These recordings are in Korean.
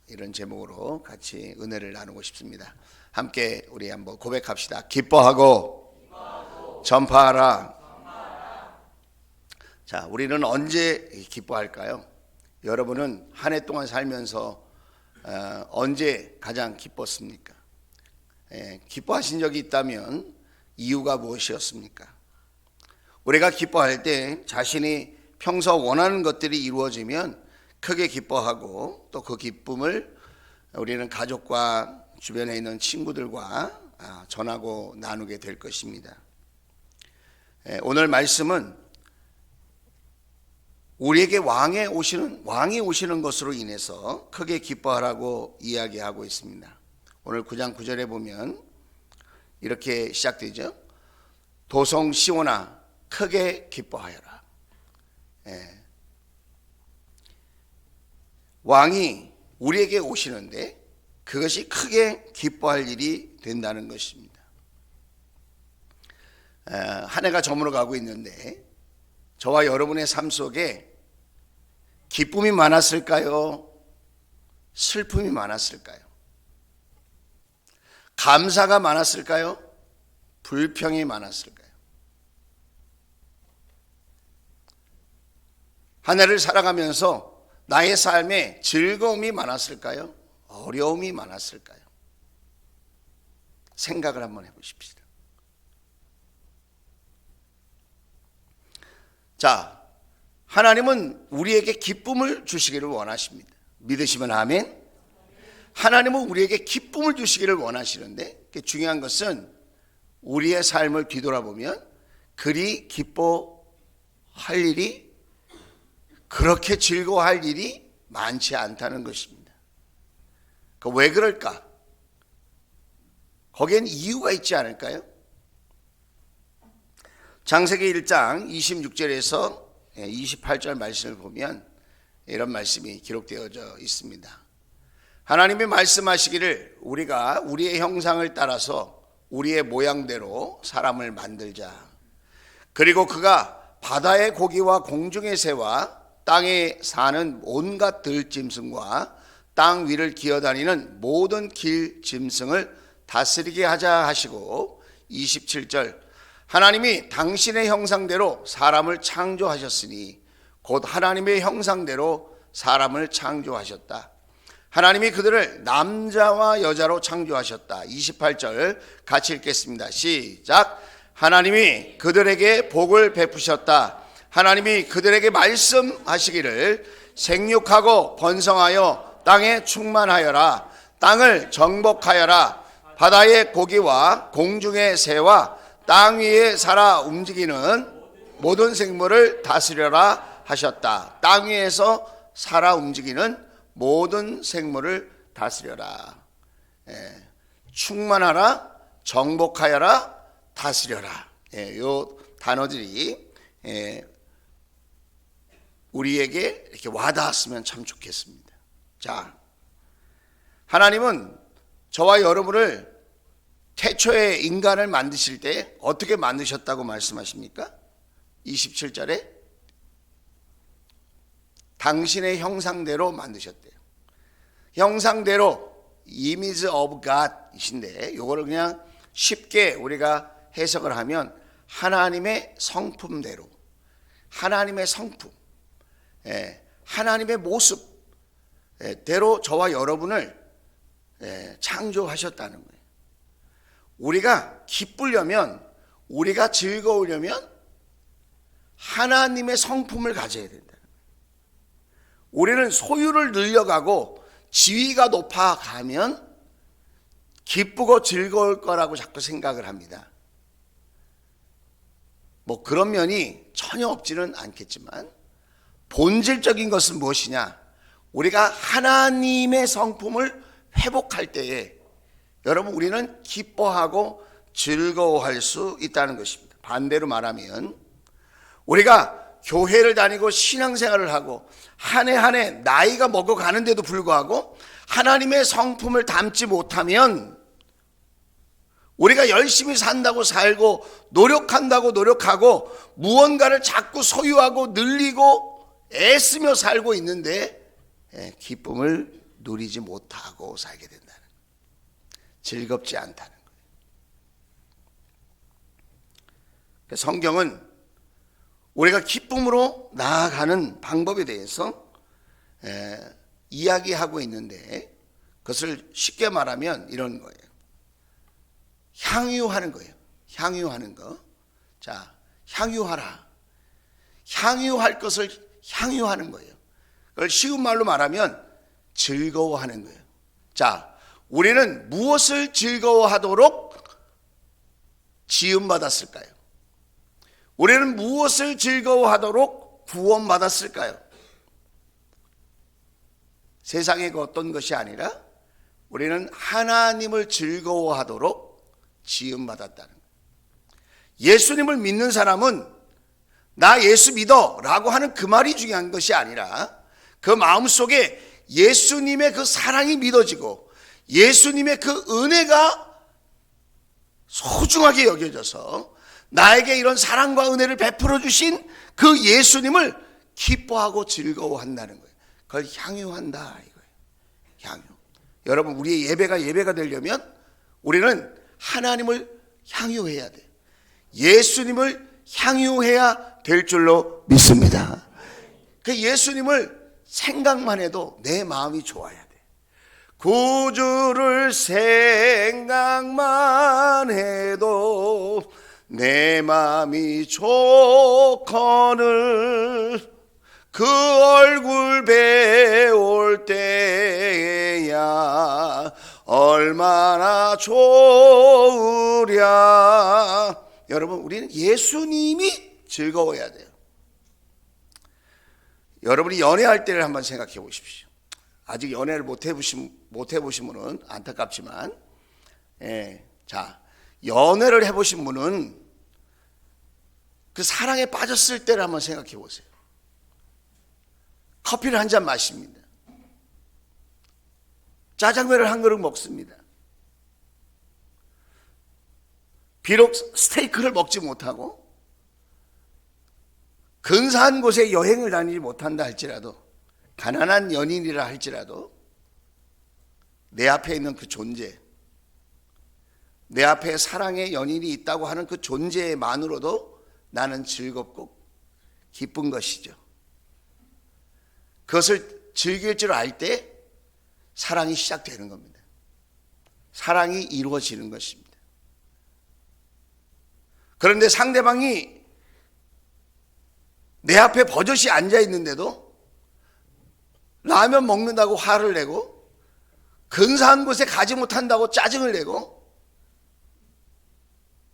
이런 제목으로 같이 은혜를 나누고 싶습니다. 함께 우리 한번 고백합시다. 기뻐하고 전파하라. 자, 우리는 언제 기뻐할까요? 여러분은 한 해 동안 살면서 언제 가장 기뻤습니까? 기뻐하신 적이 있다면 이유가 무엇이었습니까? 우리가 기뻐할 때 자신이 평소 원하는 것들이 이루어지면 크게 기뻐하고 또 그 기쁨을 우리는 가족과 주변에 있는 친구들과 전하고 나누게 될 것입니다. 오늘 말씀은 우리에게 왕이 오시는 것으로 인해서 크게 기뻐하라고 이야기하고 있습니다. 오늘 9장 9절에 보면 이렇게 시작되죠. 도성 시온아 크게 기뻐하여라. 왕이 우리에게 오시는데 그것이 크게 기뻐할 일이 된다는 것입니다. 한 해가 저물어 가고 있는데 저와 여러분의 삶 속에 기쁨이 많았을까요? 슬픔이 많았을까요? 감사가 많았을까요? 불평이 많았을까요? 한 해를 살아가면서 나의 삶에 즐거움이 많았을까요? 어려움이 많았을까요? 생각을 한번 해보십시다. 자, 하나님은 우리에게 기쁨을 주시기를 원하십니다. 믿으시면 아멘. 하나님은 우리에게 기쁨을 주시기를 원하시는데 중요한 것은 우리의 삶을 뒤돌아보면 그리 기뻐할 일이 그렇게 즐거워할 일이 많지 않다는 것입니다. 왜 그럴까? 거기엔 이유가 있지 않을까요? 창세기 1장 26절에서 28절 말씀을 보면 이런 말씀이 기록되어져 있습니다. 하나님이 말씀하시기를 우리가 우리의 형상을 따라서 우리의 모양대로 사람을 만들자. 그리고 그가 바다의 고기와 공중의 새와 땅에 사는 온갖 들짐승과 땅 위를 기어다니는 모든 길 짐승을 다스리게 하자 하시고 27절 하나님이 당신의 형상대로 사람을 창조하셨으니 곧 하나님의 형상대로 사람을 창조하셨다. 하나님이 그들을 남자와 여자로 창조하셨다. 28절 같이 읽겠습니다. 시작. 하나님이 그들에게 복을 베푸셨다. 하나님이 그들에게 말씀하시기를 생육하고 번성하여 땅에 충만하여라. 땅을 정복하여라. 바다의 고기와 공중의 새와 땅 위에 살아 움직이는 모든 생물을 다스려라 하셨다. 땅 위에서 살아 움직이는 모든 생물을 다스려라. 충만하라, 정복하여라, 다스려라. 이 단어들이 우리에게 이렇게 와닿았으면 참 좋겠습니다. 자, 하나님은 저와 여러분을 태초에 인간을 만드실 때 어떻게 만드셨다고 말씀하십니까? 27절에 당신의 형상대로 만드셨대요. 형상대로 image of God 이신데 이거를 그냥 쉽게 우리가 해석을 하면 하나님의 성품대로, 하나님의 성품, 하나님의 모습대로 저와 여러분을 창조하셨다는 거예요. 우리가 기쁘려면, 우리가 즐거우려면 하나님의 성품을 가져야 된다는 거예요. 우리는 소유를 늘려가고 지위가 높아가면 기쁘고 즐거울 거라고 자꾸 생각을 합니다. 뭐 그런 면이 전혀 없지는 않겠지만 본질적인 것은 무엇이냐? 우리가 하나님의 성품을 회복할 때에 여러분 우리는 기뻐하고 즐거워할 수 있다는 것입니다. 반대로 말하면 우리가 교회를 다니고 신앙생활을 하고 한 해 한 해 나이가 먹어가는데도 불구하고 하나님의 성품을 담지 못하면 우리가 열심히 산다고 살고 노력한다고 노력하고 무언가를 자꾸 소유하고 늘리고 애쓰며 살고 있는데 기쁨을 누리지 못하고 살게 된다는 거예요. 즐겁지 않다는 거예요. 성경은 우리가 기쁨으로 나아가는 방법에 대해서 이야기하고 있는데, 그것을 쉽게 말하면 이런 거예요. 향유하는 거예요. 향유하는 거. 자, 향유하라. 향유할 것을 향유하는 거예요. 그걸 쉬운 말로 말하면 즐거워하는 거예요. 자, 우리는 무엇을 즐거워하도록 지음받았을까요? 우리는 무엇을 즐거워하도록 구원받았을까요? 세상의 그 어떤 것이 아니라 우리는 하나님을 즐거워하도록 지음받았다는 거예요. 예수님을 믿는 사람은 나 예수 믿어 라고 하는 그 말이 중요한 것이 아니라 그 마음속에 예수님의 그 사랑이 믿어지고 예수님의 그 은혜가 소중하게 여겨져서 나에게 이런 사랑과 은혜를 베풀어 주신 그 예수님을 기뻐하고 즐거워한다는 거예요. 그걸 향유한다 이거예요. 향유. 여러분, 우리의 예배가 되려면 우리는 하나님을 향유해야 돼요. 예수님을 향유해야 될 줄로 믿습니다. 그 예수님을 생각만 해도 내 마음이 좋아야 돼. 구주를 생각만 해도 내 마음이 좋거늘 그 얼굴 배울 때야 얼마나 좋으랴. 여러분, 우리는 예수님이 즐거워야 돼요. 여러분이 연애할 때를 한번 생각해 보십시오. 아직 연애를 못 해보신 분은 안타깝지만, 자, 연애를 해보신 분은 그 사랑에 빠졌을 때를 한번 생각해 보세요. 커피를 한 잔 마십니다. 짜장면을 한 그릇 먹습니다. 비록 스테이크를 먹지 못하고 근사한 곳에 여행을 다니지 못한다 할지라도, 가난한 연인이라 할지라도 내 앞에 있는 그 존재, 내 앞에 사랑의 연인이 있다고 하는 그 존재만으로도 나는 즐겁고 기쁜 것이죠. 그것을 즐길 줄 알 때 사랑이 시작되는 겁니다. 사랑이 이루어지는 것입니다. 그런데 상대방이 내 앞에 버젓이 앉아 있는데도 라면 먹는다고 화를 내고 근사한 곳에 가지 못한다고 짜증을 내고,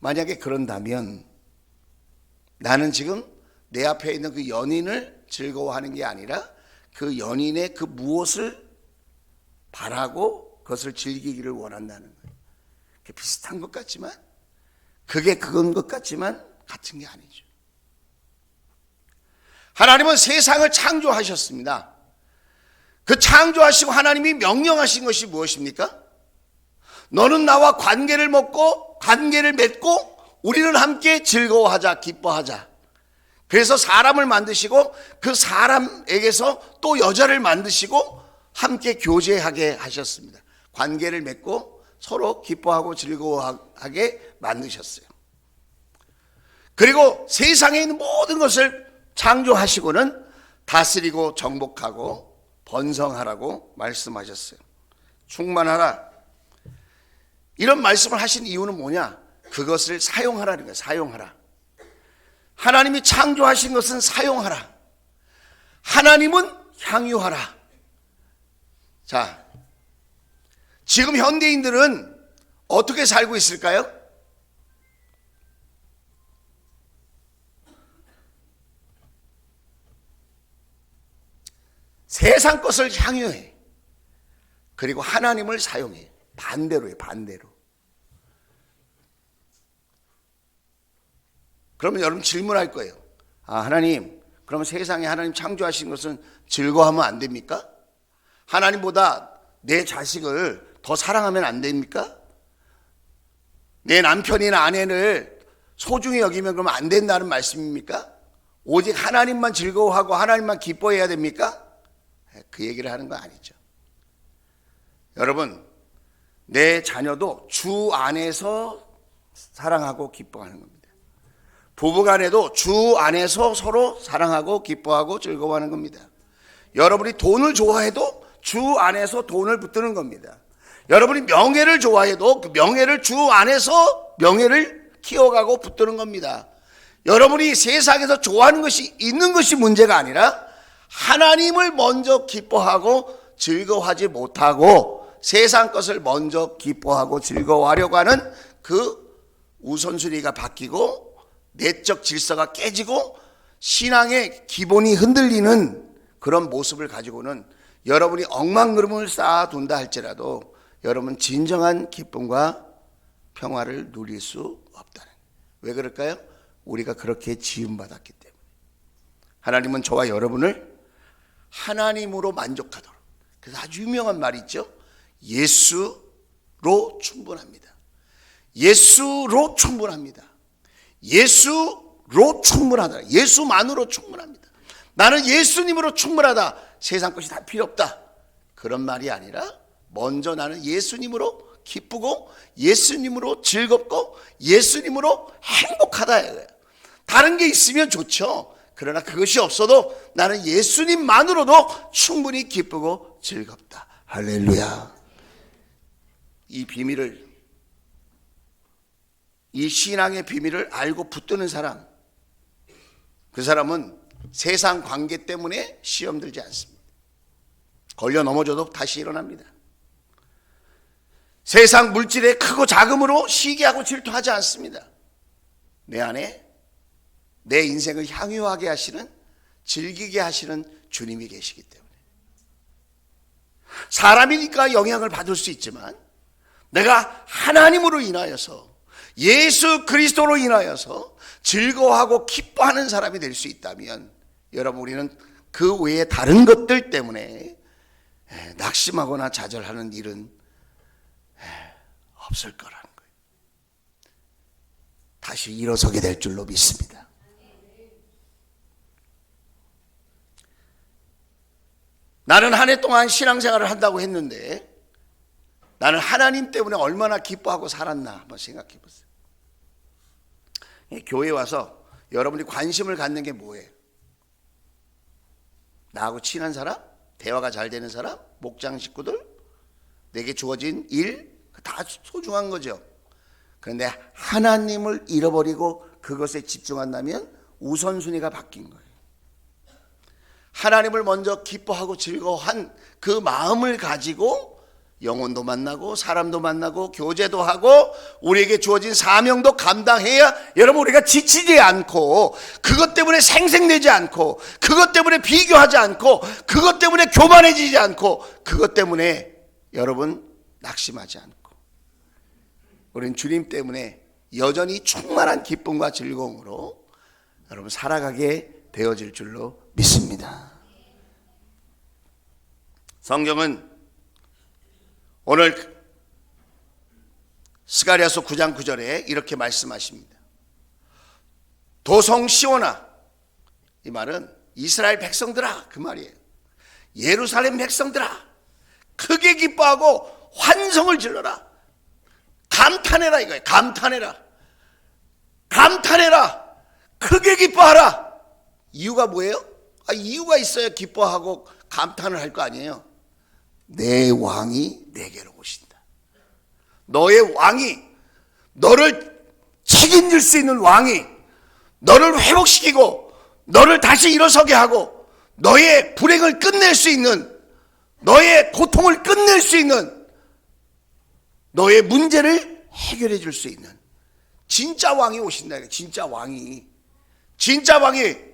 만약에 그런다면 나는 지금 내 앞에 있는 그 연인을 즐거워하는 게 아니라 그 연인의 그 무엇을 바라고 그것을 즐기기를 원한다는 거예요. 그게 비슷한 것 같지만, 그게 그건 것 같지만 같은 게 아니죠. 하나님은 세상을 창조하셨습니다. 그 창조하시고 하나님이 명령하신 것이 무엇입니까? 너는 나와 관계를 맺고 우리는 함께 즐거워하자, 기뻐하자. 그래서 사람을 만드시고 그 사람에게서 또 여자를 만드시고 함께 교제하게 하셨습니다. 관계를 맺고 서로 기뻐하고 즐거워하게 만드셨어요. 그리고 세상에 있는 모든 것을 창조하시고는 다스리고 정복하고 번성하라고 말씀하셨어요. 충만하라. 이런 말씀을 하신 이유는 뭐냐? 그것을 사용하라는 거예요. 사용하라. 하나님이 창조하신 것은 사용하라. 하나님은 향유하라. 자, 지금 현대인들은 어떻게 살고 있을까요? 세상 것을 향유해. 그리고 하나님을 사용해. 반대로 해, 반대로. 그러면 여러분 질문할 거예요. 아, 하나님, 그러면 세상에 하나님 창조하신 것은 즐거워하면 안 됩니까? 하나님보다 내 자식을 더 사랑하면 안 됩니까? 내 남편이나 아내를 소중히 여기면 그러면 안 된다는 말씀입니까? 오직 하나님만 즐거워하고 하나님만 기뻐해야 됩니까? 그 얘기를 하는 거 아니죠. 여러분, 내 자녀도 주 안에서 사랑하고 기뻐하는 겁니다. 부부간에도 주 안에서 서로 사랑하고 기뻐하고 즐거워하는 겁니다. 여러분이 돈을 좋아해도 주 안에서 돈을 붙드는 겁니다. 여러분이 명예를 좋아해도 그 명예를 주 안에서 명예를 키워가고 붙드는 겁니다. 여러분이 세상에서 좋아하는 것이 있는 것이 문제가 아니라 하나님을 먼저 기뻐하고 즐거워하지 못하고 세상 것을 먼저 기뻐하고 즐거워하려고 하는 그 우선순위가 바뀌고 내적 질서가 깨지고 신앙의 기본이 흔들리는 그런 모습을 가지고는 여러분이 억만그름을 쌓아둔다 할지라도 여러분 진정한 기쁨과 평화를 누릴 수 없다는. 왜 그럴까요? 우리가 그렇게 지음받았기 때문에. 하나님은 저와 여러분을 하나님으로 만족하도록, 그래서 아주 유명한 말이 있죠. 예수로 충분합니다. 예수로 충분합니다. 예수로 충분하다. 예수만으로 충분합니다. 나는 예수님으로 충분하다. 세상 것이 다 필요 없다. 그런 말이 아니라 먼저 나는 예수님으로 기쁘고 예수님으로 즐겁고 예수님으로 행복하다. 다른 게 있으면 좋죠. 그러나 그것이 없어도 나는 예수님만으로도 충분히 기쁘고 즐겁다. 할렐루야. 이 비밀을, 이 신앙의 비밀을 알고 붙드는 사람, 그 사람은 세상 관계 때문에 시험 들지 않습니다. 걸려 넘어져도 다시 일어납니다. 세상 물질의 크고 작음으로 시기하고 질투하지 않습니다. 내 안에 내 인생을 향유하게 하시는, 즐기게 하시는 주님이 계시기 때문에. 사람이니까 영향을 받을 수 있지만 내가 하나님으로 인하여서, 예수 그리스도로 인하여서 즐거워하고 기뻐하는 사람이 될 수 있다면 여러분, 우리는 그 외에 다른 것들 때문에 낙심하거나 좌절하는 일은 없을 거라는 거예요. 다시 일어서게 될 줄로 믿습니다. 나는 한 해 동안 신앙생활을 한다고 했는데 나는 하나님 때문에 얼마나 기뻐하고 살았나 한번 생각해 보세요. 교회에 와서 여러분이 관심을 갖는 게 뭐예요? 나하고 친한 사람? 대화가 잘 되는 사람? 목장 식구들? 내게 주어진 일? 다 소중한 거죠. 그런데 하나님을 잃어버리고 그것에 집중한다면 우선순위가 바뀐 거예요. 하나님을 먼저 기뻐하고 즐거워한 그 마음을 가지고 영혼도 만나고 사람도 만나고 교제도 하고 우리에게 주어진 사명도 감당해야 여러분 우리가 지치지 않고 그것 때문에 생색내지 않고 그것 때문에 비교하지 않고 그것 때문에 교만해지지 않고 그것 때문에 여러분 낙심하지 않고 우리는 주님 때문에 여전히 충만한 기쁨과 즐거움으로 여러분 살아가게 되어질 줄로 믿습니다. 성경은 오늘 스가랴서 9장 9절에 이렇게 말씀하십니다. 도성 시온아, 이 말은 이스라엘 백성들아 그 말이에요. 예루살렘 백성들아 크게 기뻐하고 환성을 질러라. 감탄해라 이거예요. 감탄해라. 감탄해라. 크게 기뻐하라. 이유가 뭐예요? 이유가 있어야 기뻐하고 감탄을 할 거 아니에요. 내 왕이 내게로 오신다. 너의 왕이, 너를 책임질 수 있는 왕이 너를 회복시키고 너를 다시 일어서게 하고 너의 불행을 끝낼 수 있는, 너의 고통을 끝낼 수 있는, 너의 문제를 해결해 줄 수 있는 진짜 왕이 오신다. 진짜 왕이, 진짜 왕이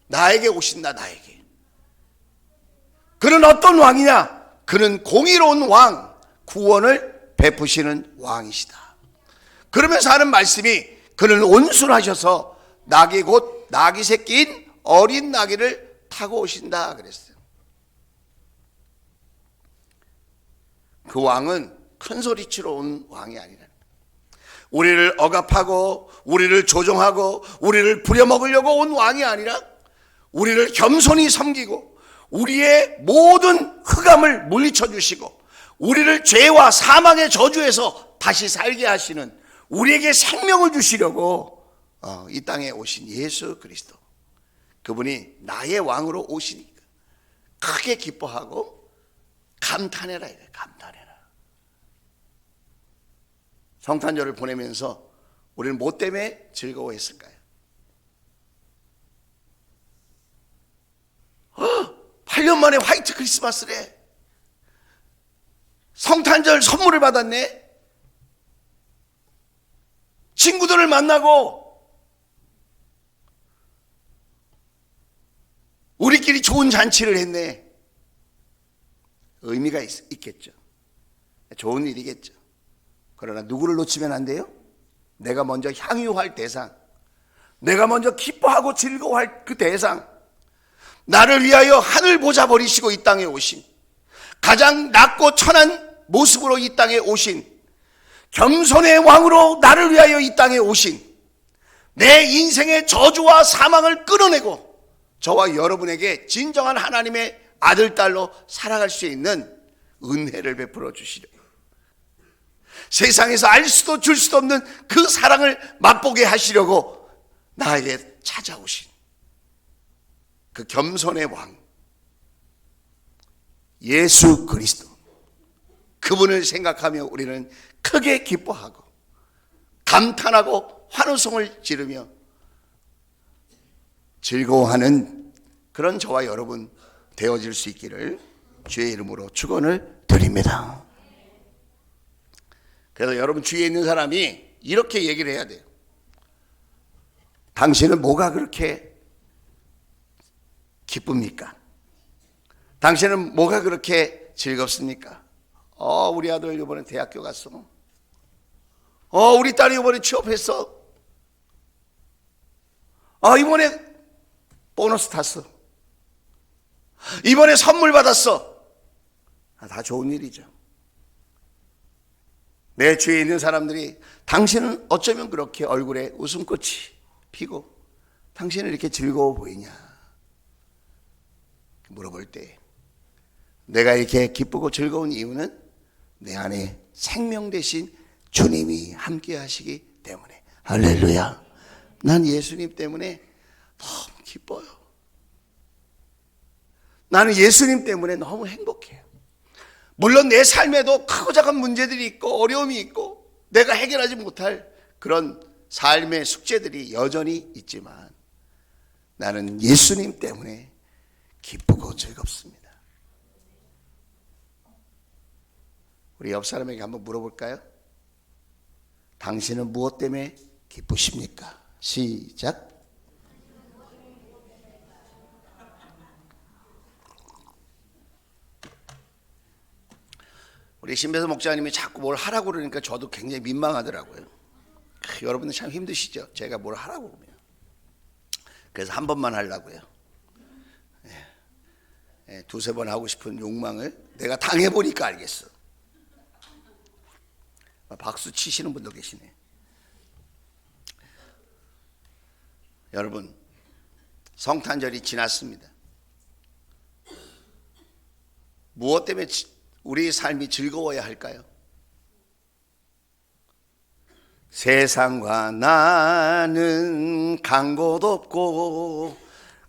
나에게 오신다. 나에게. 그는 어떤 왕이냐? 그는 공의로운 왕, 구원을 베푸시는 왕이시다. 그러면서 하는 말씀이 그는 온순하셔서 낙이 곧 낙이 새끼인 어린 나귀를 타고 오신다 그랬어요. 그 왕은 큰 소리치러 온 왕이 아니라 우리를 억압하고 우리를 조종하고 우리를 부려먹으려고 온 왕이 아니라 우리를 겸손히 섬기고 우리의 모든 흑암을 물리쳐 주시고 우리를 죄와 사망의 저주에서 다시 살게 하시는, 우리에게 생명을 주시려고 이 땅에 오신 예수 그리스도, 그분이 나의 왕으로 오시니까 크게 기뻐하고 감탄해라 이래. 감탄해라. 성탄절을 보내면서 우리는 뭐 때문에 즐거워했을까요? 8년 만에 화이트 크리스마스래. 성탄절 선물을 받았네. 친구들을 만나고 우리끼리 좋은 잔치를 했네. 의미가 있겠죠. 좋은 일이겠죠. 그러나 누구를 놓치면 안 돼요? 내가 먼저 향유할 대상, 내가 먼저 기뻐하고 즐거워할 그 대상, 나를 위하여 하늘 보좌 버리시고 이 땅에 오신, 가장 낮고 천한 모습으로 이 땅에 오신, 겸손의 왕으로 나를 위하여 이 땅에 오신, 내 인생의 저주와 사망을 끌어내고 저와 여러분에게 진정한 하나님의 아들, 딸로 살아갈 수 있는 은혜를 베풀어 주시려고, 세상에서 알 수도 줄 수도 없는 그 사랑을 맛보게 하시려고 나에게 찾아오신 그 겸손의 왕 예수 그리스도, 그분을 생각하며 우리는 크게 기뻐하고 감탄하고 환호성을 지르며 즐거워하는 그런 저와 여러분 되어질 수 있기를 주의 이름으로 축원을 드립니다. 그래서 여러분 주위에 있는 사람이 이렇게 얘기를 해야 돼요. 당신은 뭐가 그렇게 기쁩니까? 당신은 뭐가 그렇게 즐겁습니까? 우리 아들 이번에 대학교 갔어. 우리 딸이 이번에 취업했어. 이번에 보너스 탔어. 이번에 선물 받았어. 다 좋은 일이죠. 내 주위에 있는 사람들이 당신은 어쩌면 그렇게 얼굴에 웃음꽃이 피고 당신은 이렇게 즐거워 보이냐 물어볼 때, 내가 이렇게 기쁘고 즐거운 이유는 내 안에 생명 되신 주님이 함께 하시기 때문에. 할렐루야. 난 예수님 때문에 너무 기뻐요. 나는 예수님 때문에 너무 행복해요. 물론 내 삶에도 크고 작은 문제들이 있고 어려움이 있고 내가 해결하지 못할 그런 삶의 숙제들이 여전히 있지만 나는 예수님 때문에 기쁘고 즐겁습니다. 우리 옆 사람에게 한번 물어볼까요? 당신은 무엇 때문에 기쁘십니까? 시작. 우리 신배서 목사님이 자꾸 뭘 하라고 그러니까 저도 굉장히 민망하더라고요. 여러분들 참 힘드시죠? 제가 뭘 하라고 그러면. 그래서 한 번만 하려고요. 두세 번 하고 싶은 욕망을 내가 당해보니까 알겠어. 박수 치시는 분도 계시네. 여러분, 성탄절이 지났습니다. 무엇 때문에 우리 삶이 즐거워야 할까요? 세상과 나는 간 곳 없고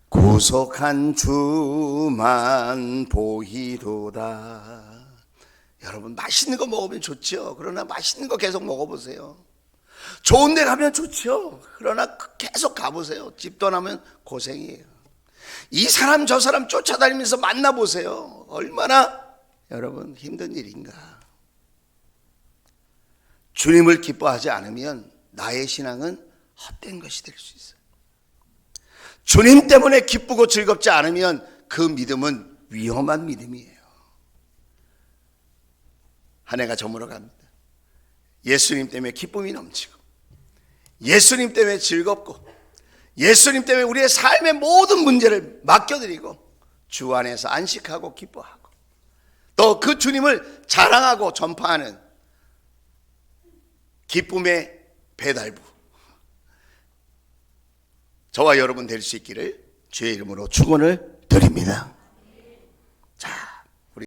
구속한 주만 보이도다. 여러분, 맛있는 거 먹으면 좋죠. 그러나 맛있는 거 계속 먹어보세요. 좋은 데 가면 좋죠. 그러나 계속 가보세요. 집 떠나면 고생이에요. 이 사람 저 사람 쫓아다니면서 만나보세요. 얼마나 여러분 힘든 일인가. 주님을 기뻐하지 않으면 나의 신앙은 헛된 것이 될 수 있어요. 주님 때문에 기쁘고 즐겁지 않으면 그 믿음은 위험한 믿음이에요. 한 해가 저물어 갑니다. 예수님 때문에 기쁨이 넘치고 예수님 때문에 즐겁고 예수님 때문에 우리의 삶의 모든 문제를 맡겨드리고 주 안에서 안식하고 기뻐하고 또 그 주님을 자랑하고 전파하는 기쁨의 배달부 저와 여러분 될 수 있기를 주의 이름으로 축원을 드립니다.